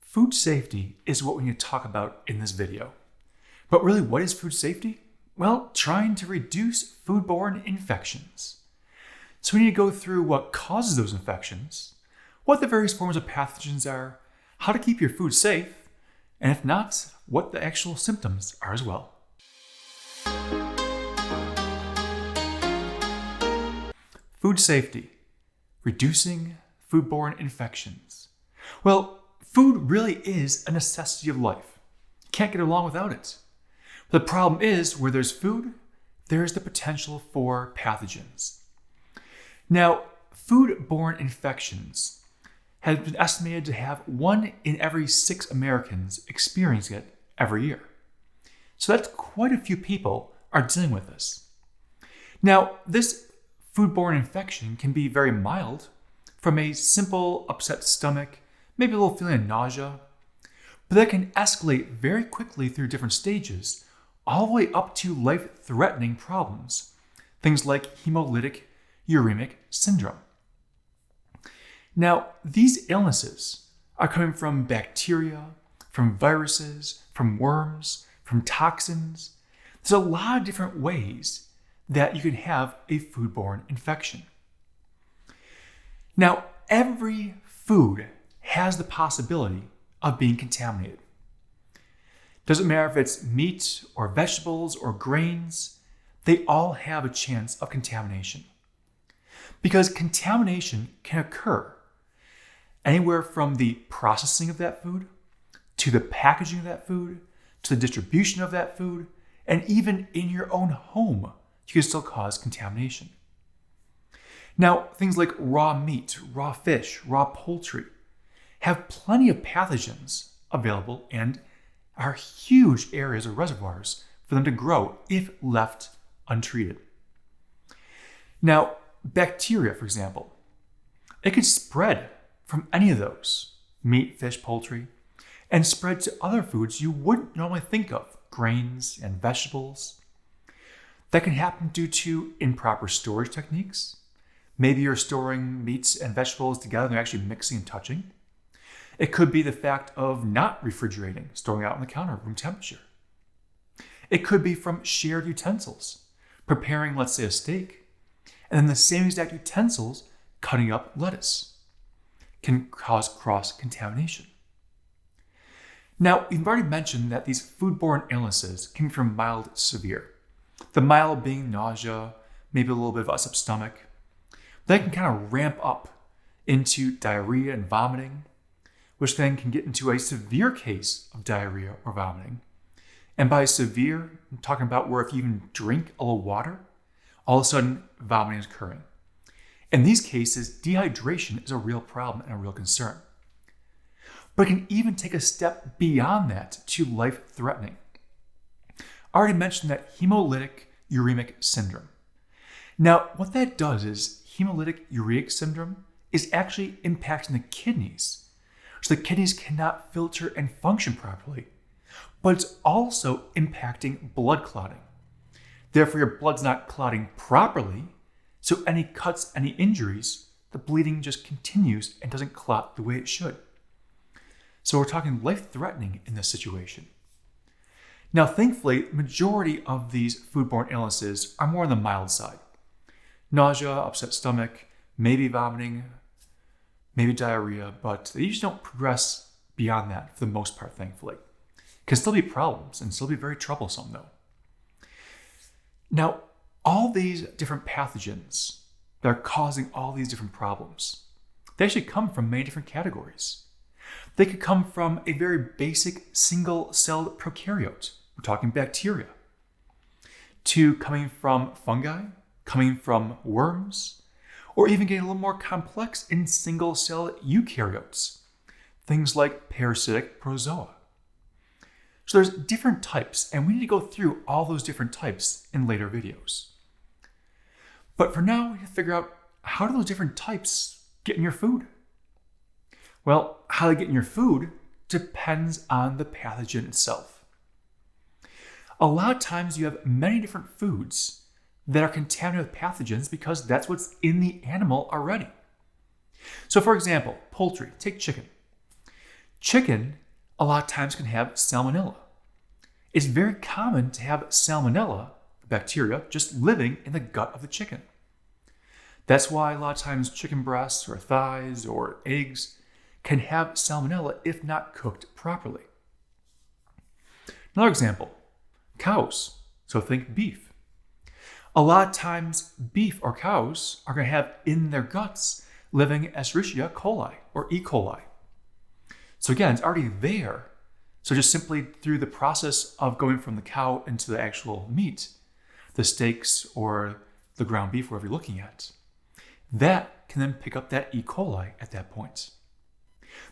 Food safety is what we need to talk about in this video. But really, what is food safety? Well, trying to reduce foodborne infections. So we need to go through what causes those infections, what the various forms of pathogens are, how to keep your food safe, and if not, what the actual symptoms are as well. Food safety, reducing foodborne infections. Well, food really is a necessity of life. You can't get along without it. But the problem is, where there's food, there's the potential for pathogens. Now, foodborne infections have been estimated to have 1 in every 6 Americans experiencing it every year. So that's quite a few people are dealing with this. Now, this foodborne infection can be very mild, from a simple upset stomach, maybe a little feeling of nausea, but that can escalate very quickly through different stages, all the way up to life-threatening problems, things like hemolytic uremic syndrome. Now, these illnesses are coming from bacteria, from viruses, from worms, from toxins. There's a lot of different ways that you can have a foodborne infection. Now, every food has the possibility of being contaminated. Doesn't matter if it's meat or vegetables or grains, they all have a chance of contamination. Because contamination can occur anywhere from the processing of that food, to the packaging of that food, to the distribution of that food, and even in your own home, you can still cause contamination. Now, things like raw meat, raw fish, raw poultry have plenty of pathogens available and are huge areas or reservoirs for them to grow if left untreated. Now, bacteria, for example, it can spread from any of those, meat, fish, poultry, and spread to other foods you wouldn't normally think of, grains and vegetables. That can happen due to improper storage techniques. Maybe you're storing meats and vegetables together and they're actually mixing and touching. It could be the fact of not refrigerating, storing out on the counter, room temperature. It could be from shared utensils, preparing, let's say, a steak, and then the same exact utensils cutting up lettuce can cause cross-contamination. Now, we've already mentioned that these foodborne illnesses can be from mild to severe. The mild being nausea, maybe a little bit of upset stomach. That can kind of ramp up into diarrhea and vomiting, which then can get into a severe case of diarrhea or vomiting. And by severe, I'm talking about where if you even drink a little water, all of a sudden vomiting is occurring. In these cases, dehydration is a real problem and a real concern. But it can even take a step beyond that to life-threatening. I already mentioned that hemolytic uremic syndrome. Now, what that does is hemolytic uremic syndrome is actually impacting the kidneys. So the kidneys cannot filter and function properly, but it's also impacting blood clotting. Therefore, your blood's not clotting properly, so any cuts, any injuries, the bleeding just continues and doesn't clot the way it should. So we're talking life-threatening in this situation. Now, thankfully, the majority of these foodborne illnesses are more on the mild side. Nausea, upset stomach, maybe vomiting, maybe diarrhea, but they usually don't progress beyond that for the most part, thankfully. Can still be problems and still be very troublesome, though. Now, all these different pathogens that are causing all these different problems, they actually come from many different categories. They could come from a very basic single-celled prokaryote, we're talking bacteria, to coming from fungi, coming from worms, or even getting a little more complex in single-celled eukaryotes, things like parasitic protozoa. So there's different types, and we need to go through all those different types in later videos. But for now, we have to figure out, how do those different types get in your food? Well, how they get in your food depends on the pathogen itself. A lot of times you have many different foods that are contaminated with pathogens because that's what's in the animal already. So for example, poultry, take chicken. Chicken, a lot of times, can have salmonella. It's very common to have salmonella bacteria just living in the gut of the chicken. That's why a lot of times chicken breasts or thighs or eggs can have salmonella if not cooked properly. Another example, cows. So think beef. A lot of times beef or cows are going to have in their guts living Escherichia coli or E. coli. So again, it's already there. So just simply through the process of going from the cow into the actual meat, the steaks or the ground beef, whatever you're looking at, that can then pick up that E. coli at that point.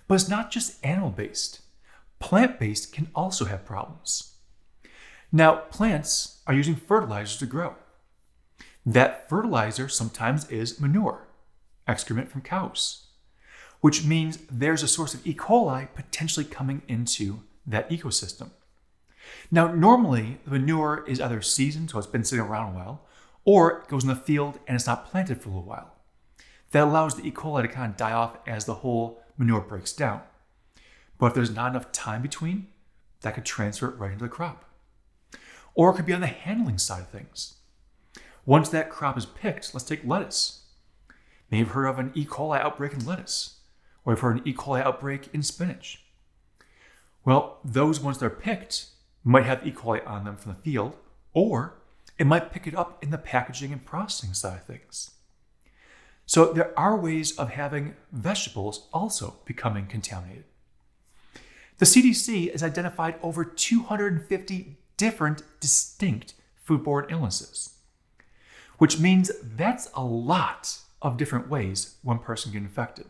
But it's not just animal-based. Plant-based can also have problems. Now, plants are using fertilizers to grow. That fertilizer sometimes is manure, excrement from cows, which means there's a source of E. coli potentially coming into that ecosystem. Now, normally, the manure is either seasoned, so it's been sitting around a while, or it goes in the field and it's not planted for a little while. That allows the E. coli to kind of die off as the whole manure breaks down. But if there's not enough time between, that could transfer right into the crop. Or it could be on the handling side of things. Once that crop is picked, let's take lettuce. Maybe you've heard of an E. coli outbreak in lettuce, or you've heard an E. coli outbreak in spinach. Well, those ones that are picked might have E. coli on them from the field, or it might pick it up in the packaging and processing side of things. So there are ways of having vegetables also becoming contaminated. The CDC has identified over 250 different distinct foodborne illnesses, which means that's a lot of different ways one person can get infected.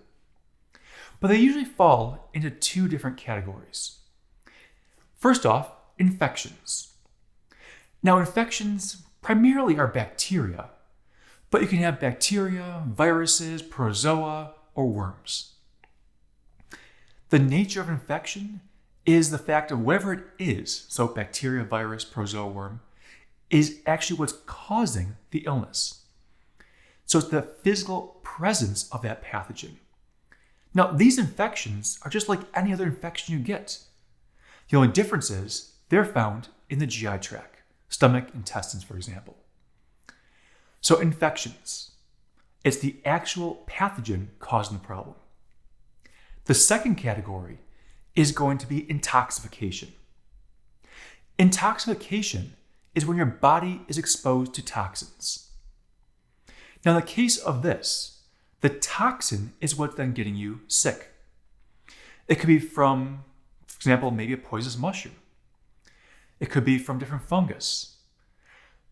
But they usually fall into two different categories. First off, infections. Now, infections primarily are bacteria, but you can have bacteria, viruses, protozoa, or worms. The nature of infection is the fact of whatever it is, so bacteria, virus, protozoa, worm, is actually what's causing the illness. So it's the physical presence of that pathogen. Now, these infections are just like any other infection you get. The only difference is they're found in the GI tract, stomach, intestines, for example. So infections, it's the actual pathogen causing the problem. The second category is going to be intoxication. Intoxication is when your body is exposed to toxins. Now, in the case of this, the toxin is what's then getting you sick. It could be from, for example, maybe a poisonous mushroom. It could be from different fungus.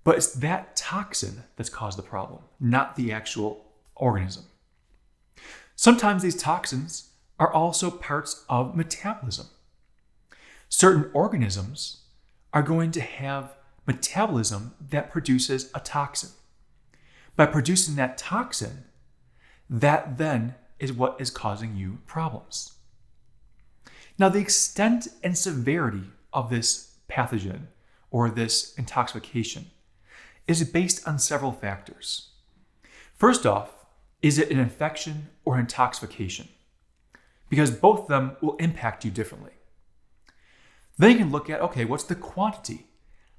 But it's that toxin that's caused the problem, not the actual organism. Sometimes these toxins are also parts of metabolism. Certain organisms are going to have metabolism that produces a toxin. By producing that toxin, that then is what is causing you problems. Now, the extent and severity of this pathogen or this intoxication is based on several factors. First off, is it an infection or intoxication? Because both of them will impact you differently. Then you can look at, okay, what's the quantity?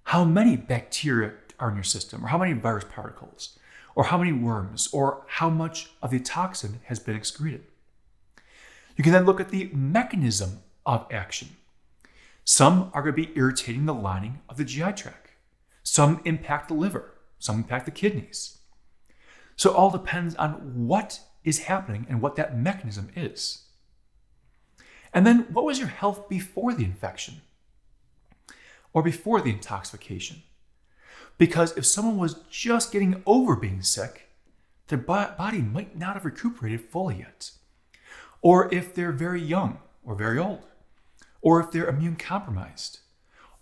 How many bacteria are in your system, or how many virus particles, or how many worms, or how much of the toxin has been excreted? You can then look at the mechanism of action. Some are going to be irritating the lining of the GI tract. Some impact the liver. Some impact the kidneys. So it all depends on what is happening and what that mechanism is. And then what was your health before the infection? Or before the intoxication? Because if someone was just getting over being sick, their body might not have recuperated fully yet. Or if they're very young or very old, or if they're immune compromised.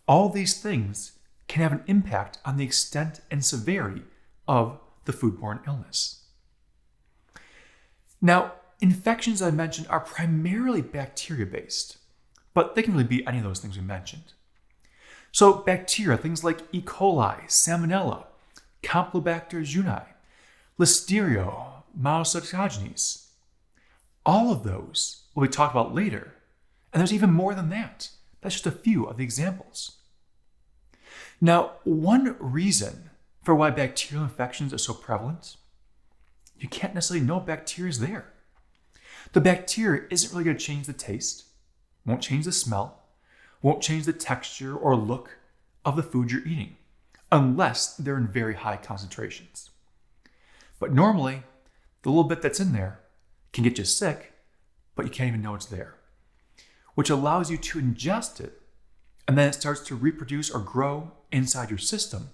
All these things can have an impact on the extent and severity of the foodborne illness. Now, infections, I mentioned, are primarily bacteria-based, but they can really be any of those things we mentioned. So bacteria, things like E. coli, Salmonella, Campylobacter jejuni, Listeria, Monocytogenes, all of those will be talked about later And there's even more than that. That's just a few of the examples. Now, one reason for why bacterial infections are so prevalent, you can't necessarily know bacteria is there. The bacteria isn't really going to change the taste, won't change the smell, won't change the texture or look of the food you're eating, unless they're in very high concentrations. But normally, the little bit that's in there can get you sick, but you can't even know it's there, which allows you to ingest it, and then it starts to reproduce or grow inside your system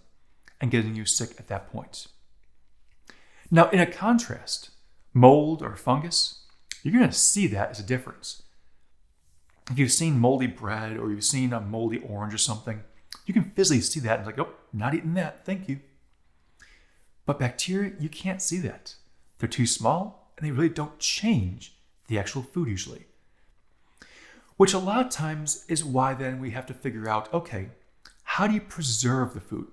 and getting you sick at that point. Now, in a contrast, mold or fungus, you're going to see that as a difference. If you've seen moldy bread or you've seen a moldy orange or something, you can physically see that and it's like, oh, not eating that, thank you. But bacteria, you can't see that. They're too small and they really don't change the actual food usually. Which a lot of times is why then we have to figure out, okay, how do you preserve the food?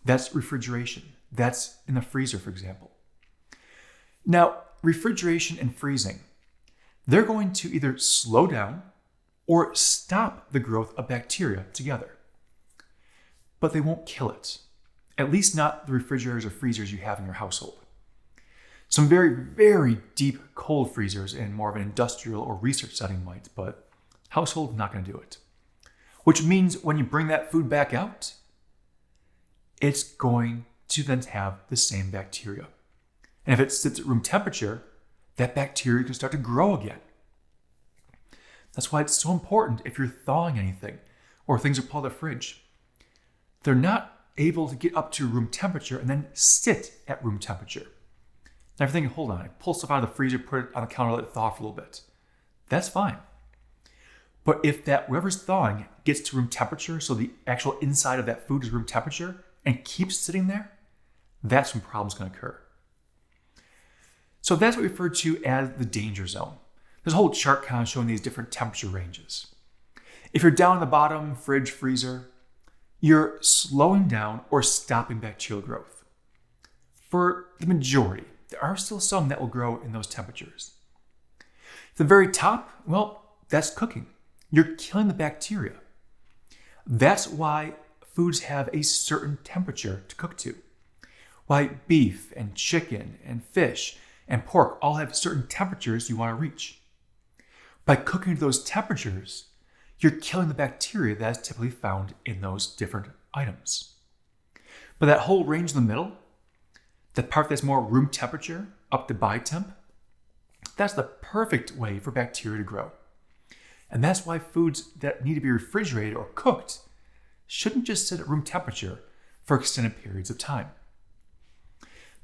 That's refrigeration. That's in the freezer, for example. Now, refrigeration and freezing, they're going to either slow down or stop the growth of bacteria together. But they won't kill it. At least not the refrigerators or freezers you have in your household. Some very, very deep cold freezers in more of an industrial or research setting might, but household not going to do it. Which means when you bring that food back out, it's going to then have the same bacteria. And if it sits at room temperature, that bacteria can start to grow again. That's why it's so important if you're thawing anything or things are pulled out of the fridge. They're not able to get up to room temperature and then sit at room temperature. Now if you're thinking, hold on, I pull stuff out of the freezer, put it on the counter, let it thaw for a little bit. That's fine. But if that whatever's thawing gets to room temperature, so the actual inside of that food is room temperature and keeps sitting there, that's when problems can occur. So that's what we refer to as the danger zone. There's a whole chart kind of showing these different temperature ranges. If you're down in the bottom, fridge, freezer, you're slowing down or stopping bacterial growth. For the majority, there are still some that will grow in those temperatures. The very top, well, that's cooking. You're killing the bacteria. That's why foods have a certain temperature to cook to. Why beef and chicken and fish and pork all have certain temperatures you want to reach. By cooking to those temperatures, you're killing the bacteria that is typically found in those different items. But that whole range in the middle, that part that's more room temperature up to body temp, that's the perfect way for bacteria to grow. And that's why foods that need to be refrigerated or cooked shouldn't just sit at room temperature for extended periods of time.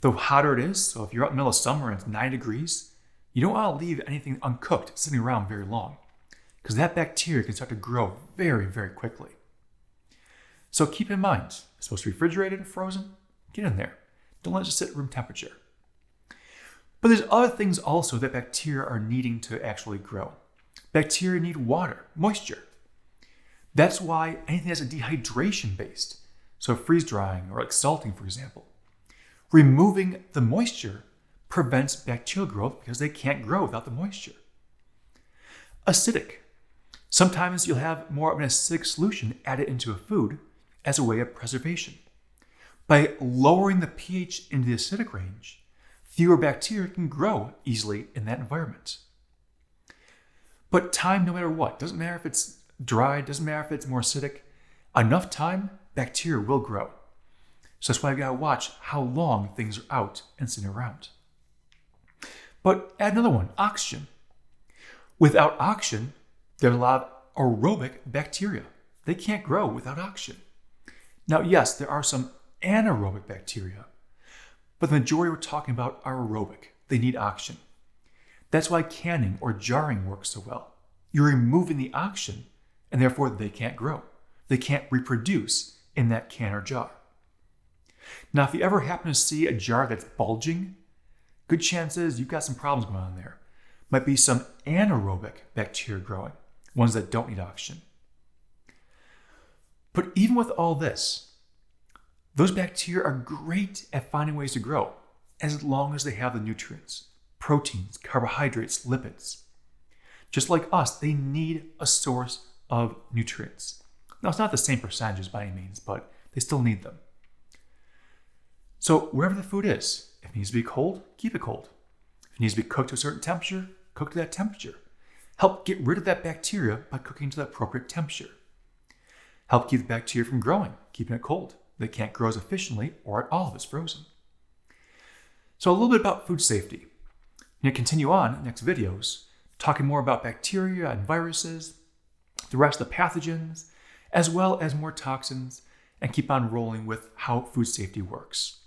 The hotter it is, so if you're out in the middle of summer and it's 9 degrees, you don't want to leave anything uncooked sitting around very long, because that bacteria can start to grow very, very quickly. So keep in mind, it's supposed to be refrigerated or frozen, get in there. Don't let it just sit at room temperature. But there's other things also that bacteria are needing to actually grow. Bacteria need water, moisture. That's why anything that's a dehydration based, so freeze drying or like salting, for example, removing the moisture prevents bacterial growth because they can't grow without the moisture. Acidic. Sometimes you'll have more of an acidic solution added into a food as a way of preservation. By lowering the pH into the acidic range, fewer bacteria can grow easily in that environment. But time, no matter what, doesn't matter if it's dry, doesn't matter if it's more acidic, enough time, bacteria will grow. So that's why you gotta watch how long things are out and sitting around. But add another one, oxygen. Without oxygen, there's a lot of aerobic bacteria. They can't grow without oxygen. Now, yes, there are some anaerobic bacteria, but the majority we're talking about are aerobic. They need oxygen. That's why canning or jarring works so well. You're removing the oxygen, and therefore they can't grow. They can't reproduce in that can or jar. Now, if you ever happen to see a jar that's bulging, good chances you've got some problems going on there. Might be some anaerobic bacteria growing, ones that don't need oxygen. But even with all this, those bacteria are great at finding ways to grow as long as they have the nutrients, proteins, carbohydrates, lipids. Just like us, they need a source of nutrients. Now, it's not the same percentages by any means, but they still need them. So wherever the food is, if it needs to be cold, keep it cold. If it needs to be cooked to a certain temperature, cook to that temperature. Help get rid of that bacteria by cooking to the appropriate temperature. Help keep the bacteria from growing, keeping it cold. They can't grow as efficiently or at all if it's frozen. So a little bit about food safety. I'm going to continue on in next videos, talking more about bacteria and viruses, the rest of the pathogens, as well as more toxins, and keep on rolling with how food safety works.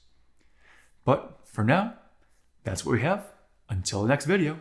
But for now, that's what we have. Until the next video.